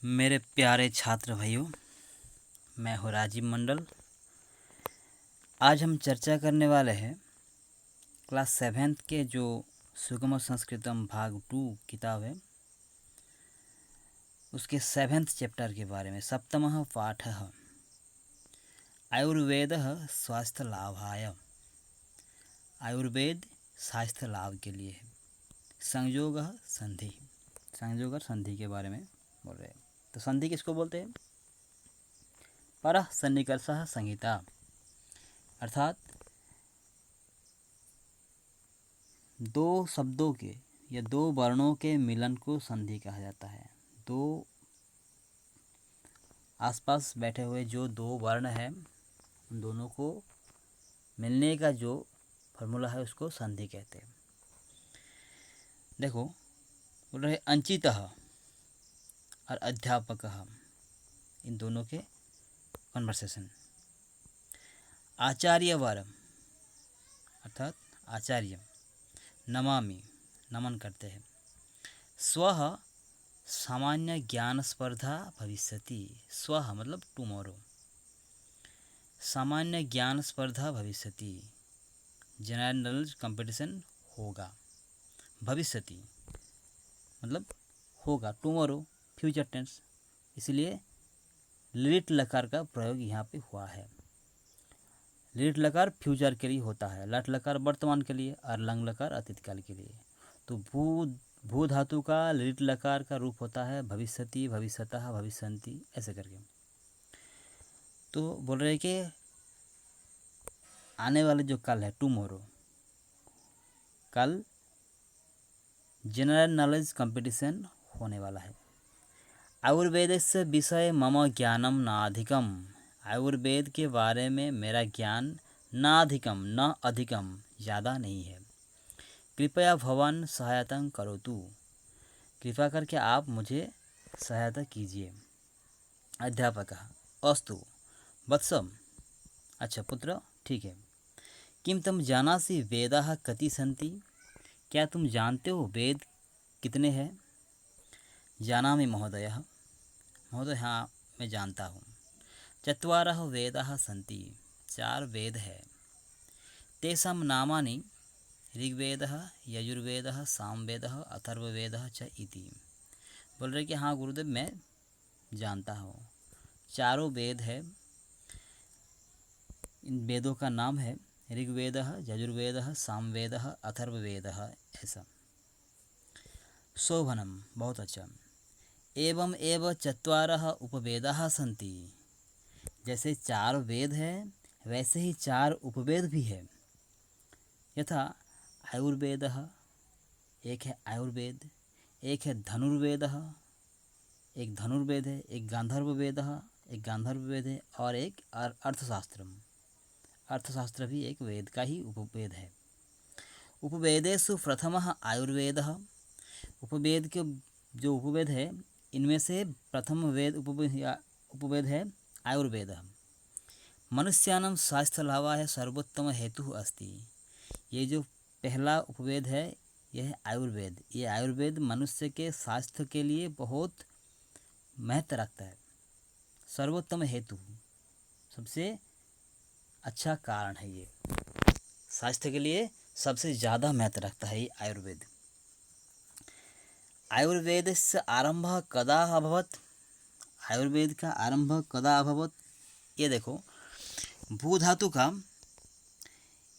मेरे प्यारे छात्र भाइयों, मैं हूँ राजीव मंडल। आज हम चर्चा करने वाले हैं क्लास 7th के जो सुगम संस्कृतम भाग 2 किताब है उसके 7th चैप्टर के बारे में। सप्तमः पाठः आयुर्वेदः स्वास्थ्य लाभाय। आयुर्वेद स्वास्थ्य लाभ के लिए है। संयोग संधि, संयोग और संधि के बारे में बोल रहे हैं। तो संधि किसको बोलते हैं? परः सन्निकर्षः संहिता, अर्थात दो शब्दों के या दो वर्णों के मिलन को संधि कहा जाता है। दो आसपास बैठे हुए जो दो वर्ण हैं उन दोनों को मिलने का जो फॉर्मूला है उसको संधि कहते हैं। देखो, बोल रहे अंचितः और अध्यापकः, इन दोनों के कन्वर्सेशन। आचार्यवर अर्थात आचार्य, नमामि, नमन करते हैं। स्वः सामान्य ज्ञान स्पर्धा भविष्यति। स्वः मतलब टुमारो, सामान्य ज्ञान स्पर्धा भविष्यति, जनरल नॉलेज कंपटीशन होगा। भविष्यति मतलब होगा, टुमारो फ्यूचर टेंस, इसलिए लिट लकार का प्रयोग यहाँ पे हुआ है। लिट लकार फ्यूचर के लिए होता है, लट लकार वर्तमान के लिए और लंग लकार अतीत काल के लिए। तो भू धातु का लिट लकार का रूप होता है भविष्यति, भविष्यतः, भविष्यन्ति, ऐसे करके। तो बोल रहे कि आने वाले जो कल है, टुमारो, कल जनरल नॉलेज कंपटीशन होने वाला है। आयुर्वेदस्य विषय मम ज्ञानम नाधिकम। आयुर्वेद के बारे में मेरा ज्ञान नाधिकम, न अधिकम, ज़्यादा नहीं है। कृपया भवान सहायता करोतु, कृपा करके आप मुझे सहायता कीजिए। अध्यापकः अस्तु वत्सम, अच्छा पुत्र, ठीक है। किम तुम जानासि वेदाः कति सन्ति। क्या तुम जानते हो वेद कितने हैं? जानामि महोदयः, महोदय हाँ मैं जानता हूँ। चत्वारः वेदाः सन्ति, 4 वेद है। तेषां नामानि ऋग्वेदः, यजुर्वेदः, सामवेदः, अथर्ववेदः च इति। बोल रहे कि हाँ गुरुदेव मैं जानता हूँ, 4 वेद है। इन वेदों का नाम है ऋग्वेदः, यजुर्वेदः, सामवेदः, अथर्ववेदः, ऐसा। शोभनम, बहुत अच्छा। एवं एव चत्वारः उपवेदाः सन्ति, जैसे 4 वेद हैं वैसे ही 4 उपवेद भी है। यथा आयुर्वेदः, एक है आयुर्वेद, एक है धनुर्वेदः, एक धनुर्वेद है, एक गांधर्व वेद है, एक गांधर्व वेद है, और एक अर्थशास्त्रम, अर्थशास्त्र भी एक वेद का ही उपवेद है। उपवेदेषु प्रथमः आयुर्वेदः, उपवेद के जो उपवेद है इनमें से प्रथम वेद उपवेद है आयुर्वेदः। मनुष्याणां स्वास्थ्य लाभाय सर्वोत्तम हेतु अस्ति। ये जो पहला उपवेद है यह है आयुर्वेद। ये आयुर्वेद मनुष्य के स्वास्थ्य के लिए बहुत महत्व रखता है। सर्वोत्तम हेतु, सबसे अच्छा कारण है। ये स्वास्थ्य के लिए सबसे ज़्यादा महत्व रखता है ये आयुर्वेद। आयुर्वेदस्य आरंभः कदा अभवत्। आयुर्वेद का आरंभ कदा अभवत्? ये देखो, भू धातु का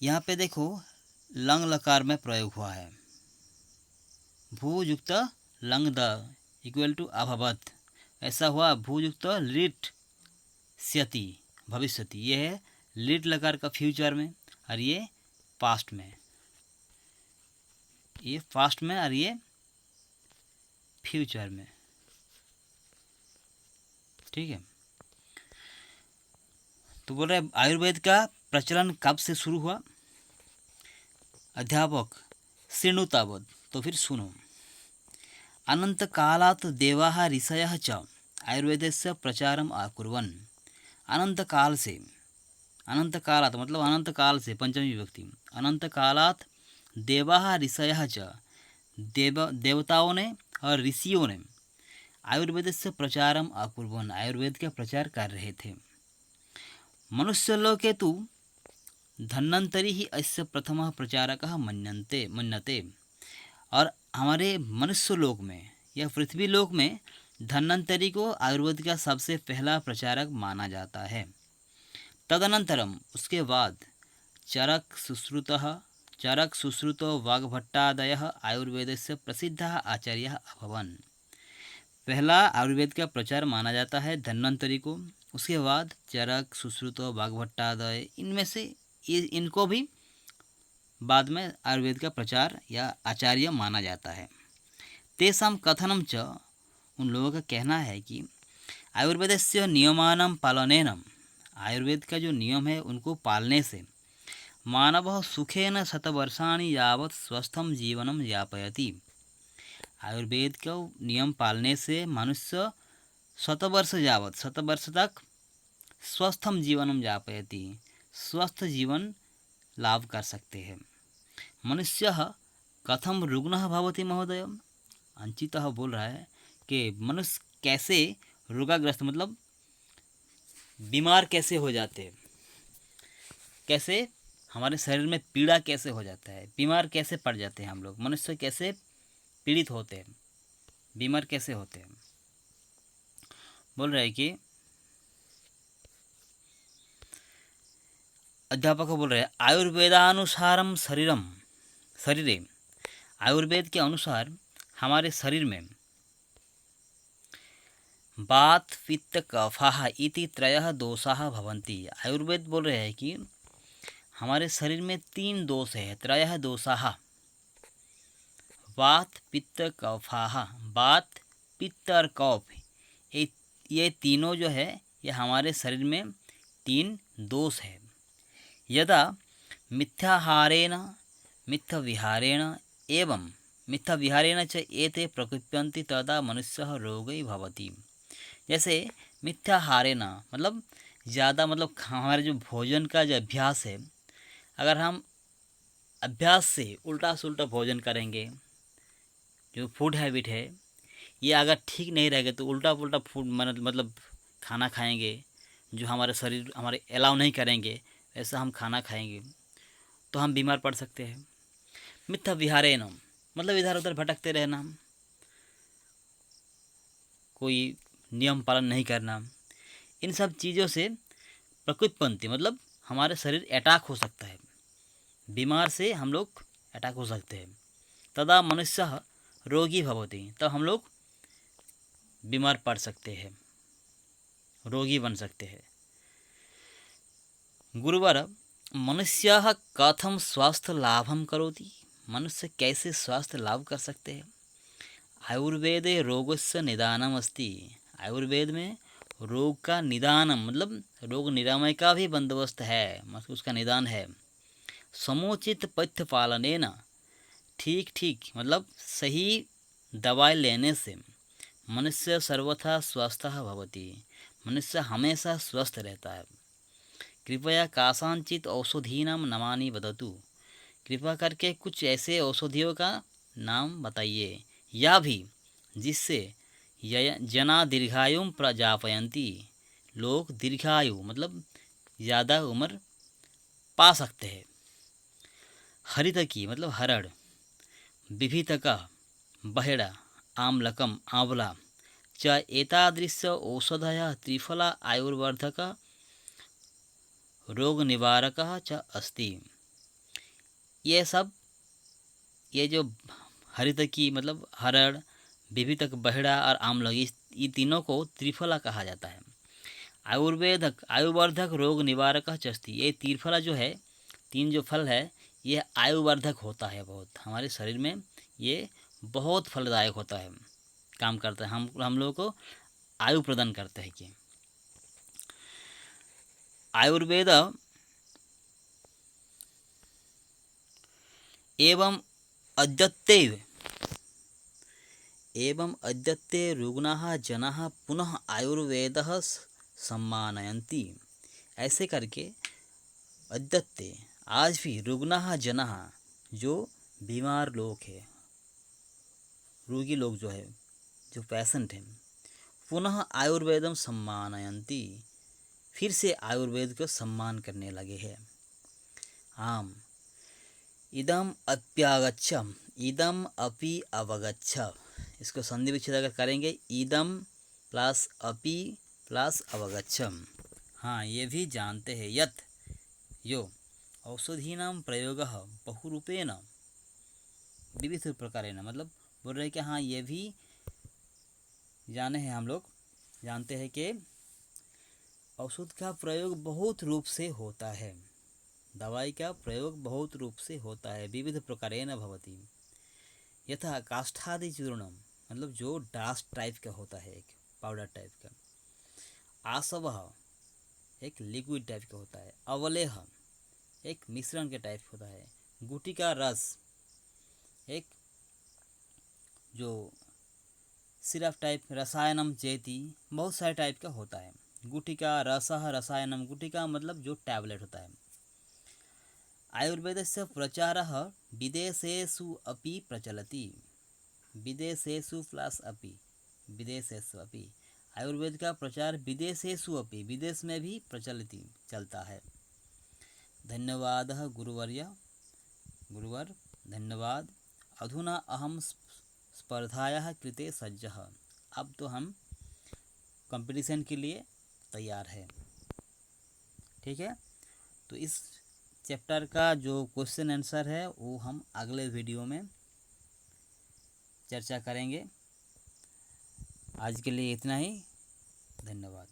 यहाँ पे देखो लंग लकार में प्रयोग हुआ है। भू युक्त लंग द इक्वल टू अभवत्, ऐसा हुआ। भू युक्त लिट स्यति भविष्यति, ये है लिट लकार का फ्यूचर में और ये पास्ट में, ये पास्ट में और ये फ्यूचर में, ठीक है। तो बोल रहे आयुर्वेद का प्रचलन कब से शुरू हुआ? अध्यापक शृणु तावत्, तो फिर सुनो। अनंत कालात् देवाः ऋषयः च आयुर्वेदस्य प्रचारम अकुर्वन्। अनंत काल से, अनंत कालात् मतलब अनंत काल से, पंचमी विभक्ति, अनंत कालात् देवाः ऋषयः च, देवताओं ने और ऋषियों ने आयुर्वेदस्य प्रचारम अकुर्वन्, आयुर्वेद का प्रचार कर रहे थे। मनुष्यलोके तु धन्वन्तरी ही अस्य प्रथमः प्रचारकः मन्यते। और हमारे मनुष्य लोक में या पृथ्वी लोक में धन्वन्तरी को आयुर्वेद का सबसे पहला प्रचारक माना जाता है। तदनंतरम उसके बाद चरक सुश्रुतो वाग्भट्टादयः आयुर्वेदस्य प्रसिद्धः आचार्यः अभवन्। पहला आयुर्वेद का प्रचार माना जाता है धन्वन्तरी को, उसके बाद चरक सुश्रुतो वाग्भट्टादय, इनमें से इनको भी बाद में आयुर्वेद का प्रचार या आचार्य माना जाता है। तेषां कथनं च, उन लोगों का कहना है कि आयुर्वेदस्य नियमानां पालनेन, आयुर्वेद का जो नियम है उनको पालने से मानवः सुखेन शतवर्षाणि यावत् स्वस्थं जीवनं यापयति। आयुर्वेद का नियम पालने से मनुष्य शतवर्ष तक स्वस्थम जीवनम यापयति, स्वस्थ जीवन लाभ कर सकते हैं। मनुष्यः कथम रुग्णः भवति महोदय, अंचितः बोल रहा है कि मनुष्य कैसे रोगाग्रस्त मतलब बीमार कैसे हो जाते हैं, कैसे हमारे शरीर में पीड़ा कैसे हो जाता है, बीमार कैसे पड़ जाते हैं हम लोग, मनुष्य कैसे पीड़ित होते हैं, बीमार कैसे होते हैं। बोल रहे हैं कि अध्यापक बोल रहे हैं आयुर्वेदानुसारम शरीरे, आयुर्वेद के अनुसार हमारे शरीर में वात पित्त कफाः इति त्रयः दोषाः भवन्ति। आयुर्वेद बोल रहे हैं कि हमारे शरीर में 3 दोष है, त्रयः दोषाः, वात पित्त कफाः, वात पित्त और कफ, ये तीनों जो है ये हमारे शरीर में 3 दोष है। यदा मिथ्याहारेण मिथ्याविहारेण एवं मिथ्याविहारेण च एते प्रकुप्यन्ति तदा मनुष्यः रोगी भवति। जैसे मिथ्याहारेण मतलब ज़्यादा, मतलब हमारे जो भोजन का जो अभ्यास है, अगर हम अभ्यास से उल्टा सुल्टा भोजन करेंगे, जो फूड हैबिट है ये अगर ठीक नहीं रहेगा तो उल्टा पुल्टा फूड मतलब खाना खाएंगे, जो हमारे शरीर हमारे अलाउ नहीं करेंगे ऐसा हम खाना खाएंगे तो हम बीमार पड़ सकते हैं। मिथ्या विहारेण मतलब इधर उधर भटकते रहना, कोई नियम पालन नहीं करना, इन सब चीज़ों से प्रकुत्पन्ति मतलब हमारे शरीर अटैक हो सकता है, बीमार से हम लोग अटैक हो सकते हैं। तदा मनुष्य रोगी भवति, तब हम लोग बीमार पड़ सकते हैं, रोगी बन सकते हैं। गुरुवर मनुष्यः कथम स्वास्थ्य लाभम करोति, मनुष्य कैसे स्वास्थ्य लाभ कर सकते हैं। आयुर्वेदे रोगस्य निदानम अस्ति, आयुर्वेद में रोग का निदानम मतलब रोग निरामय का भी बंदोबस्त है, मतलब उसका निदान है। समुचित पथ्य पालनेन, ठीक मतलब सही दवाई लेने से मनुष्य सर्वथा स्वस्थः भवति, मनुष्य हमेशा स्वस्थ रहता है। कृपया कासांचित औषधीनां नामानि वदतु, कृपया करके कुछ ऐसे औषधियों का नाम बताइए, या भी जिससे जना दीर्घायुं प्रजापयन्ति, लोग दीर्घायु मतलब ज़्यादा उम्र पा सकते हैं। हरितकी मतलब हरड़, विभितका बहेड़ा, आम्लकम आंवला च एतादृश औषधयः त्रिफला आयुर्वर्धक रोग निवारक च अस्ति। ये सब, ये जो हरितकी मतलब हरड़, विभितक बहेड़ा और आम्लकी, ये तीनों को त्रिफला कहा जाता है। आयुर्वर्धक रोग निवारक च अस्ति, ये त्रिफला जो है, 3 जो फल है ये आयुवर्धक होता है, बहुत हमारे शरीर में ये बहुत फलदायक होता है, काम करता है, हम लोगों को आयु प्रदान करते हैं। कि आयुर्वेद एवं अद्यत्वे रुग्णाः जनाः पुनः आयुर्वेदः सम्मानयन्ति। ऐसे करके अद्यत्वे आज भी रुग्णाः जनाः, जो बीमार लोग हैं, रोगी लोग जो है, जो पेशेंट हैं, पुनः आयुर्वेदम सम्मानयन्ति, फिर से आयुर्वेद को सम्मान करने लगे हैं। आम इदम अप्यागच्छम, इदम अपि अवगच्छ, इसको संधि विच्छेद अगर करेंगे इदम प्लस अपि प्लस अवगच्छम। हाँ, ये भी जानते हैं यत् यो औषधीनां प्रयोगः बहुरूपेण विविध प्रकारेण, मतलब बोल रहे कि हाँ ये भी जाने हैं, हम लोग जानते हैं कि औषध का प्रयोग बहुत रूप से होता है, दवाई का प्रयोग बहुत रूप से होता है, विविध प्रकारेण भवति। यथा काष्ठादि चूर्णम, मतलब जो डास्ट टाइप का होता है, एक पाउडर टाइप का। आसवः एक लिक्विड टाइप का होता है। अवलेह एक मिश्रण के टाइप होता है। गुटिका रस एक जो सिरप टाइप, रसायनम चेति, बहुत सारे टाइप का होता है। गुटिका रसः रसायनम, गुटिका मतलब जो टैबलेट होता है। आयुर्वेदस्य प्रचारः विदेशेषु अपि प्रचलति, विदेशेषु प्लस अपि, विदेशेषु अपि, आयुर्वेद का प्रचार विदेशेषु अपि, विदेश में भी प्रचलित चलता है। धन्यवादः गुरुवर्य, गुरुवर धन्यवाद। अधुना अहम स्पर्धायाः कृते सज्जः, अब तो हम कंपटीशन के लिए तैयार है। ठीक है, तो इस चैप्टर का जो क्वेश्चन आंसर है वो हम अगले वीडियो में चर्चा करेंगे। आज के लिए इतना ही, धन्यवाद।